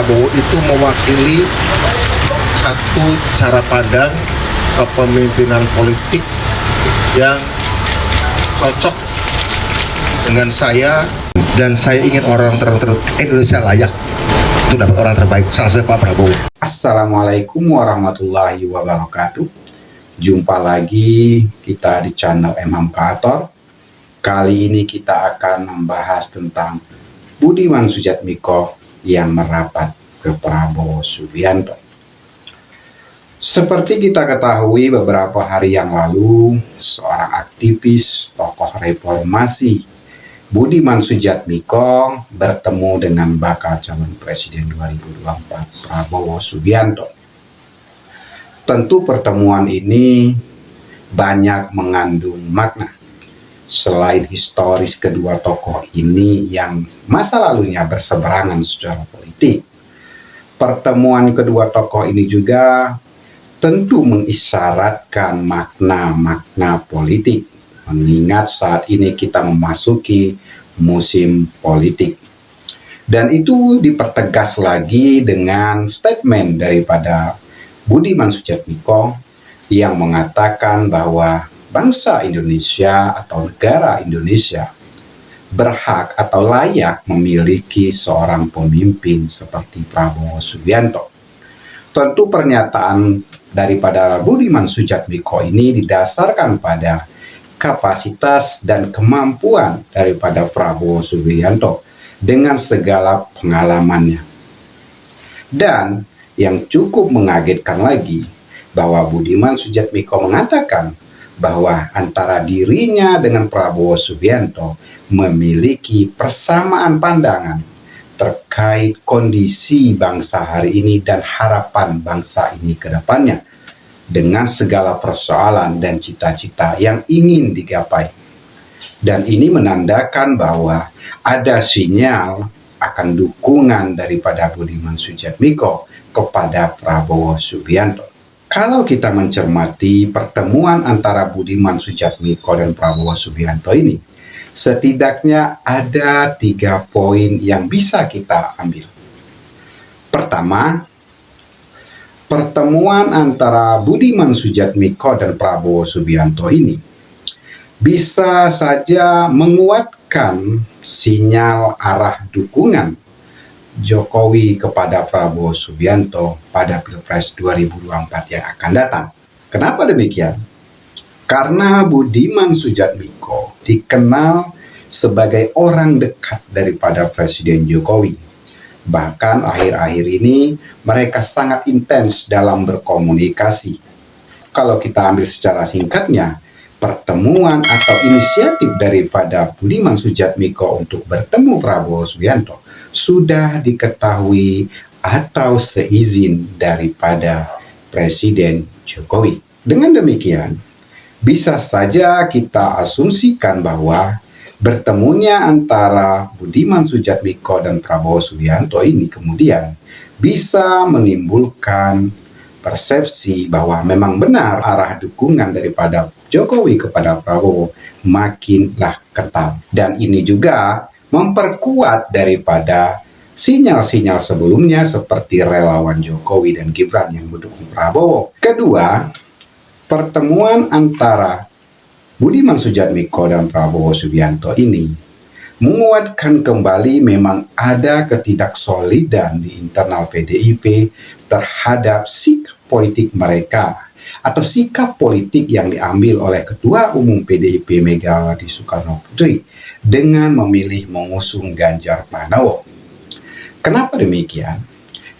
Prabowo itu mewakili satu cara pandang kepemimpinan politik yang cocok dengan saya, dan saya ingin orang Indonesia layak untuk dapat orang terbaik, salah satunya Pak Prabowo. Assalamualaikum warahmatullahi wabarakatuh. Jumpa lagi kita di channel MHam Kreator. Kali ini kita akan membahas tentang Budiman Sujatmiko yang merapat ke Prabowo Subianto. Seperti kita ketahui, beberapa hari yang lalu seorang aktivis tokoh reformasi Budiman Sujatmiko bertemu dengan bakal calon presiden 2024 Prabowo Subianto. Tentu pertemuan ini banyak mengandung makna. Selain historis kedua tokoh ini yang masa lalunya berseberangan secara politik, pertemuan kedua tokoh ini juga tentu mengisyaratkan makna-makna politik, mengingat saat ini kita memasuki musim politik. Dan itu dipertegas lagi dengan statement daripada Budiman Sujatmiko yang mengatakan bahwa bangsa Indonesia atau negara Indonesia berhak atau layak memiliki seorang pemimpin seperti Prabowo Subianto. Tentu pernyataan daripada Budiman Sujatmiko ini didasarkan pada kapasitas dan kemampuan daripada Prabowo Subianto dengan segala pengalamannya. Dan yang cukup mengagetkan lagi bahwa Budiman Sujatmiko mengatakan bahwa antara dirinya dengan Prabowo Subianto memiliki persamaan pandangan terkait kondisi bangsa hari ini dan harapan bangsa ini ke depannya dengan segala persoalan dan cita-cita yang ingin digapai. Dan ini menandakan bahwa ada sinyal akan dukungan daripada Budiman Sujatmiko kepada Prabowo Subianto. Kalau kita mencermati pertemuan antara Budiman Sujatmiko dan Prabowo Subianto ini, setidaknya ada 3 poin yang bisa kita ambil. Pertama, pertemuan antara Budiman Sujatmiko dan Prabowo Subianto ini bisa saja menguatkan sinyal arah dukungan Jokowi kepada Prabowo Subianto pada Pilpres 2024 yang akan datang. Kenapa demikian? Karena Budiman Sujatmiko dikenal sebagai orang dekat daripada Presiden Jokowi. Bahkan akhir-akhir ini mereka sangat intens dalam berkomunikasi. Kalau kita ambil secara singkatnya, pertemuan atau inisiatif daripada Budiman Sujatmiko untuk bertemu Prabowo Subianto sudah diketahui atau seizin daripada Presiden Jokowi. Dengan demikian, bisa saja kita asumsikan bahwa bertemunya antara Budiman Sujatmiko dan Prabowo Subianto ini kemudian bisa menimbulkan persepsi bahwa memang benar arah dukungan daripada Jokowi kepada Prabowo makinlah kental. Dan ini juga memperkuat daripada sinyal-sinyal sebelumnya seperti relawan Jokowi dan Gibran yang mendukung Prabowo. Kedua, pertemuan antara Budiman Sujatmiko dan Prabowo Subianto ini menguatkan kembali memang ada ketidaksolidan di internal PDIP terhadap sikap politik mereka atau sikap politik yang diambil oleh Ketua Umum PDIP Megawati Soekarno Putri dengan memilih mengusung Ganjar Pranowo. Kenapa demikian?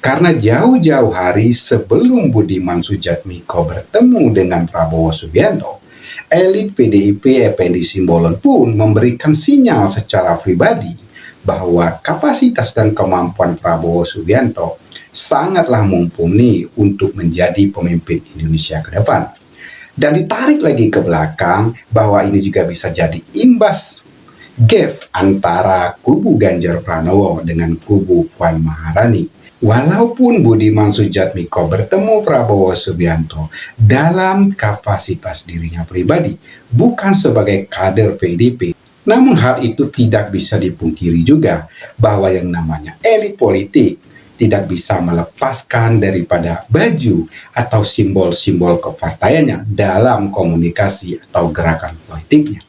Karena jauh-jauh hari sebelum Budiman Sujatmiko bertemu dengan Prabowo Subianto, elit PDIP Effendi Simbolon pun memberikan sinyal secara pribadi bahwa kapasitas dan kemampuan Prabowo Subianto sangatlah mumpuni untuk menjadi pemimpin Indonesia ke depan. Dan ditarik lagi ke belakang bahwa ini juga bisa jadi imbas gap antara kubu Ganjar Pranowo dengan kubu Puan Maharani. Walaupun Budiman Sujatmiko bertemu Prabowo Subianto dalam kapasitas dirinya pribadi, bukan sebagai kader PDIP, namun hal itu tidak bisa dipungkiri juga bahwa yang namanya elit politik tidak bisa melepaskan daripada baju atau simbol-simbol kepartaiannya dalam komunikasi atau gerakan politiknya.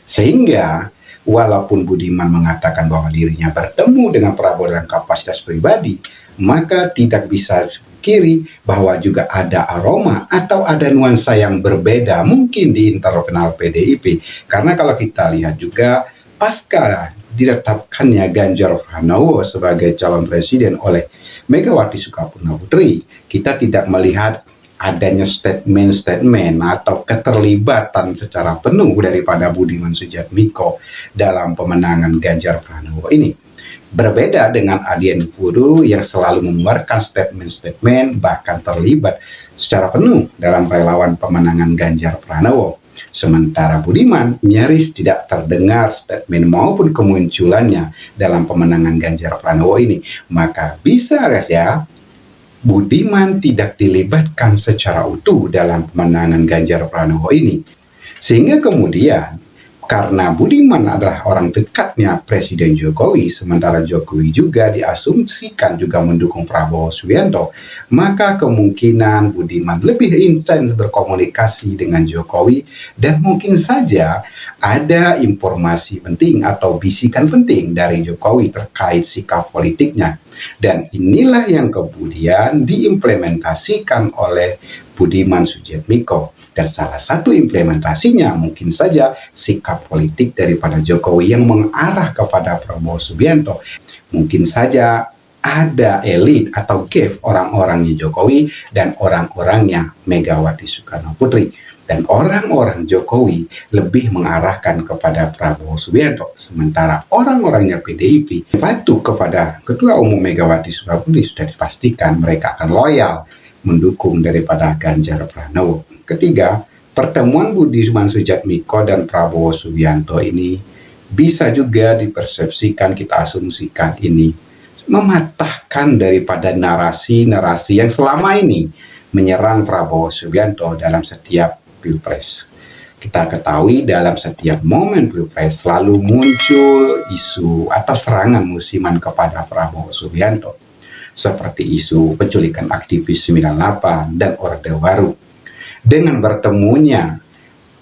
Sehingga walaupun Budiman mengatakan bahwa dirinya bertemu dengan Prabowo dalam kapasitas pribadi, maka tidak bisa kiri bahwa juga ada aroma atau ada nuansa yang berbeda mungkin di internal PDIP. Karena kalau kita lihat juga pasca ditetapkannya Ganjar Pranowo sebagai calon presiden oleh Megawati Soekarnoputri, kita tidak melihat adanya statement-statement atau keterlibatan secara penuh daripada Budiman Sujatmiko dalam pemenangan Ganjar Pranowo ini. Berbeda dengan Adian Pudu yang selalu mengeluarkan statement-statement bahkan terlibat secara penuh dalam relawan pemenangan Ganjar Pranowo. Sementara Budiman nyaris tidak terdengar statement maupun kemunculannya dalam pemenangan Ganjar Pranowo ini. Maka bisa saja Budiman tidak dilibatkan secara utuh dalam pemenangan Ganjar Pranowo ini. Sehingga kemudian karena Budiman adalah orang dekatnya Presiden Jokowi, sementara Jokowi juga diasumsikan juga mendukung Prabowo Subianto, maka kemungkinan Budiman lebih intens berkomunikasi dengan Jokowi dan mungkin saja ada informasi penting atau bisikan penting dari Jokowi terkait sikap politiknya. Dan inilah yang kemudian diimplementasikan oleh Budiman Sujatmiko. Dan salah satu implementasinya mungkin saja sikap politik daripada Jokowi yang mengarah kepada Prabowo Subianto. Mungkin saja ada elit atau gap orang-orangnya Jokowi dan orang-orangnya Megawati Soekarnoputri. Dan orang-orang Jokowi lebih mengarahkan kepada Prabowo Subianto. Sementara orang-orangnya PDIP patuh kepada Ketua Umum Megawati Soekarnoputri, sudah dipastikan mereka akan loyal mendukung daripada Ganjar Pranowo. Ketiga, pertemuan Budiman Sujatmiko dan Prabowo Subianto ini bisa juga dipersepsikan, kita asumsikan ini mematahkan daripada narasi-narasi yang selama ini menyerang Prabowo Subianto dalam setiap Pilpres. Kita ketahui dalam setiap momen Pilpres selalu muncul isu atau serangan musiman kepada Prabowo Subianto, seperti isu penculikan aktivis 98 dan Orde Baru. Dengan bertemunya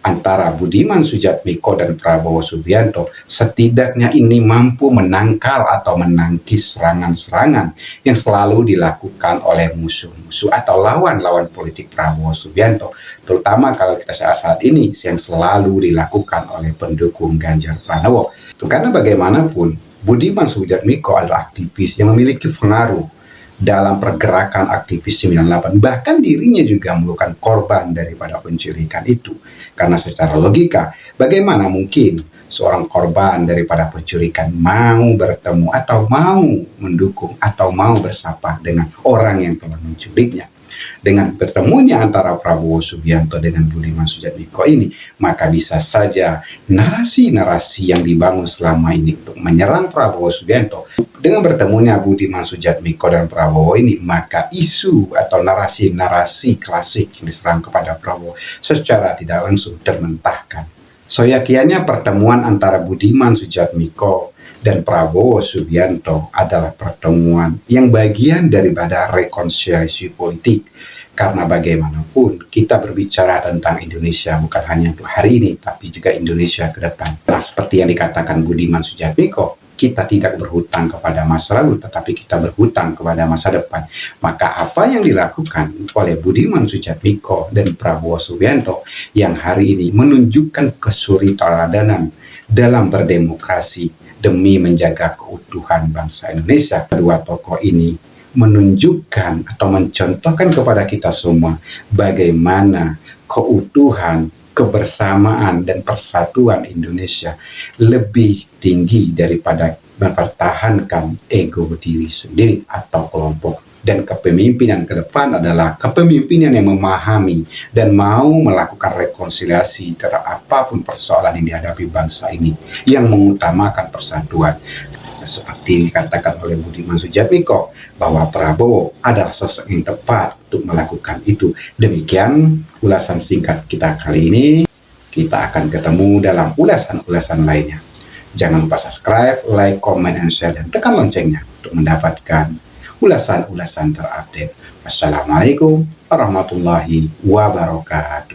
antara Budiman Sujatmiko dan Prabowo Subianto, setidaknya ini mampu menangkal atau menangkis serangan-serangan yang selalu dilakukan oleh musuh-musuh atau lawan-lawan politik Prabowo Subianto, terutama kalau kita saat ini yang selalu dilakukan oleh pendukung Ganjar Pranowo. Karena bagaimanapun Budiman Sujatmiko adalah aktivis yang memiliki pengaruh dalam pergerakan aktivis 98, bahkan dirinya juga merupakan korban daripada penculikan itu. Karena secara logika, bagaimana mungkin seorang korban daripada penculikan mau bertemu atau mau mendukung atau mau bersapa dengan orang yang telah menculiknya? Dengan bertemunya antara Prabowo Subianto dengan Budiman Sujatmiko ini, maka bisa saja narasi-narasi yang dibangun selama ini untuk menyerang Prabowo Subianto, dengan bertemunya Budiman Sujatmiko dan Prabowo ini, maka isu atau narasi-narasi klasik yang diserang kepada Prabowo secara tidak langsung termentahkan. Soyakiannya pertemuan antara Budiman Sujatmiko dan Prabowo Subianto adalah pertemuan yang bagian daripada rekonsiliasi politik. Karena bagaimanapun kita berbicara tentang Indonesia bukan hanya untuk hari ini, tapi juga Indonesia ke depan. Nah, seperti yang dikatakan Budiman Sujatmiko, kita tidak berhutang kepada masa lalu, tetapi kita berhutang kepada masa depan. Maka apa yang dilakukan oleh Budiman Sujatmiko dan Prabowo Subianto yang hari ini menunjukkan kesulitan dalam berdemokrasi demi menjaga keutuhan bangsa Indonesia. Kedua tokoh ini menunjukkan atau mencontohkan kepada kita semua bagaimana keutuhan, kebersamaan, dan persatuan Indonesia lebih tinggi daripada mempertahankan ego diri sendiri atau kelompok. Dan kepemimpinan ke depan adalah kepemimpinan yang memahami dan mau melakukan rekonsiliasi terhadap apapun persoalan yang dihadapi bangsa ini, yang mengutamakan persatuan. Seperti dikatakan oleh Budiman Sujatmiko, bahwa Prabowo adalah sosok yang tepat untuk melakukan itu. Demikian ulasan singkat kita kali ini. Kita akan ketemu dalam ulasan-ulasan lainnya. Jangan lupa subscribe, like, comment, and share, dan tekan loncengnya untuk mendapatkan ulasan-ulasan terupdate. Wassalamualaikum warahmatullahi wabarakatuh.